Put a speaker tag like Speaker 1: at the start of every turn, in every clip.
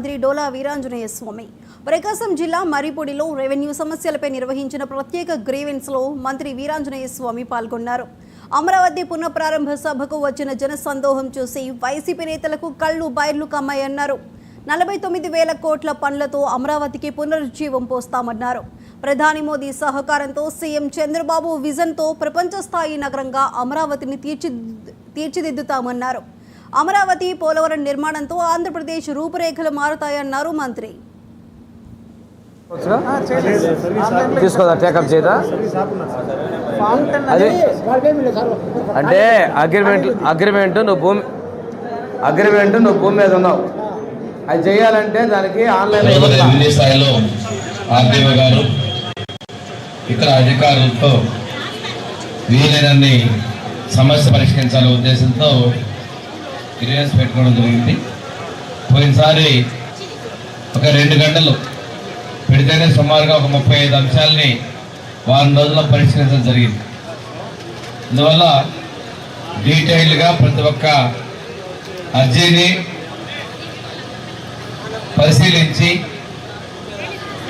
Speaker 1: మంత్రి డోలా వీరాంజనేయ స్వామి ప్రకాశం జిల్లా మరిపొడిలో రెవెన్యూ సమస్యలపై నిర్వహించిన ప్రత్యేక గ్రీవెన్స్ లో మంత్రి వీరాంజనేయ స్వామి పాల్గొన్నారు. అమరావతి పునఃప్రారంభ సభకు వచ్చిన జన సందోహం చూసి వైసీపీ నేతలకు కళ్ళు బైర్లు కమ్మాయన్నారు. 49,000 కోట్ల పనులతో అమరావతికి పునరుజ్జీవం పోస్తామన్నారు. ప్రధాని మోదీ సహకారంతో సీఎం చంద్రబాబు విజన్తో ప్రపంచ స్థాయి నగరంగా అమరావతిని తీర్చిదిద్దుతామన్నారు. అమరావతి పోలవరం నిర్మాణంతో ఆంధ్రప్రదేశ్ రూపురేఖలు మారుతాయన్నారు మంత్రి.
Speaker 2: అంటే అగ్రిమెంట్ నువ్వు భూమి మీద ఉన్నావు, అది చేయాలంటే దానికి ఆన్లైన్
Speaker 3: స్థాయిలో ఆర్డీఓ గారు ఇతర అధికారులతో వీలైనన్ని సమస్య పరిష్కరించాలనే ఉద్దేశంతో గ్రీవెన్స్ పెట్టుకోవడం జరిగింది. పోయినసారి ఒక 2 గంటలు పెడితేనే సుమారుగా ఒక 35 అంశాలని వారం రోజుల్లో పరిష్కరించడం జరిగింది. అందువల్ల డీటెయిల్డ్గా ప్రతి ఒక్క అర్జీని పరిశీలించి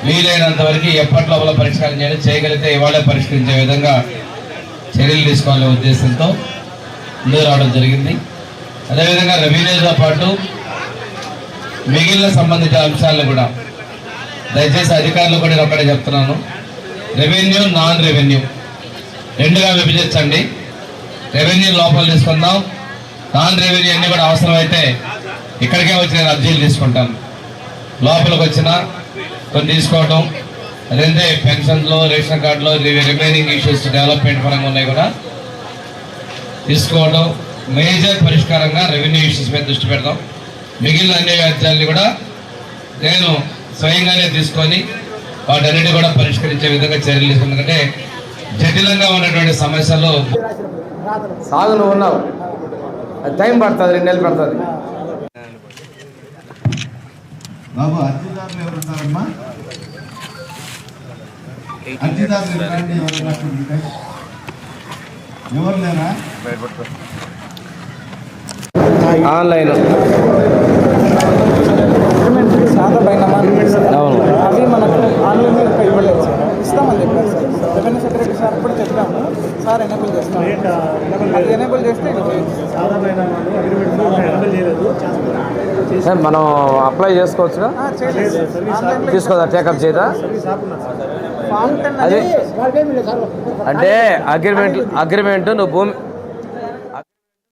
Speaker 3: వీలైనంత వరకు ఎప్పటి లోపల పరిష్కారం చేయగలిగితే ఇవాళే పరిష్కరించే విధంగా చర్యలు తీసుకోవాలనే ఉద్దేశంతో ముందుకు రావడం జరిగింది. అదేవిధంగా రెవెన్యూతో పాటు మిగిలిన సంబంధిత అంశాలను కూడా దయచేసి అధికారులు కూడా నేను ఒక్కడే చెప్తున్నాను, రెవెన్యూ నాన్ రెవెన్యూ రెండుగా విభజించండి. రెవెన్యూ లోపల తీసుకుందాం, నాన్ రెవెన్యూ అన్నీ కూడా అవసరమైతే ఇక్కడికే వచ్చి నేను అర్జీలు తీసుకుంటాను. లోపలికి వచ్చినా కొన్ని తీసుకోవడం, అదేంటే పెన్షన్లో రేషన్ కార్డులో రిమైనింగ్ ఇష్యూస్ డెవలప్మెంట్ పరంగా ఉన్నాయి కూడా తీసుకోవడం, మేజర్ పరిష్కారంగా రెవెన్యూ ఇష్యూస్ మీద దృష్టి పెడతాం. మిగిలిన అన్ని వ్యాధ్యాలని కూడా నేను స్వయంగానే తీసుకొని వాటన్నిటి కూడా పరిష్కరించే విధంగా చర్యలు తీసుకున్నాను. ఎందుకంటే జటిలంగా ఉన్నటువంటి సమస్యలు
Speaker 2: సాగు నువ్వు ఉన్నావు, అది టైం పడుతుంది, 2 నెలలు పడుతుంది.
Speaker 4: బాబు అర్జీదారులు ఎవరున్నారమ్మా? అర్జీదారులు ఎవరు లేరా?
Speaker 2: ఆన్లైన్
Speaker 5: అవి మనకు ఆన్లైన్ మీద ఇవ్వలేదు సార్, ఇస్తామని చెప్పారు సార్. రెవెన్యూ సెక్రటరీ సార్ కూడా చెప్పాము సార్, ఎనేబుల్ చేస్తాం. అది ఎనేబుల్ చేస్తే
Speaker 2: మనం అప్లై చేసుకోవచ్చుగా, తీసుకోదా టేకప్ చేయదా?
Speaker 5: ఫామ్ 10
Speaker 2: అది అంటే అగ్రిమెంట్ నువ్వు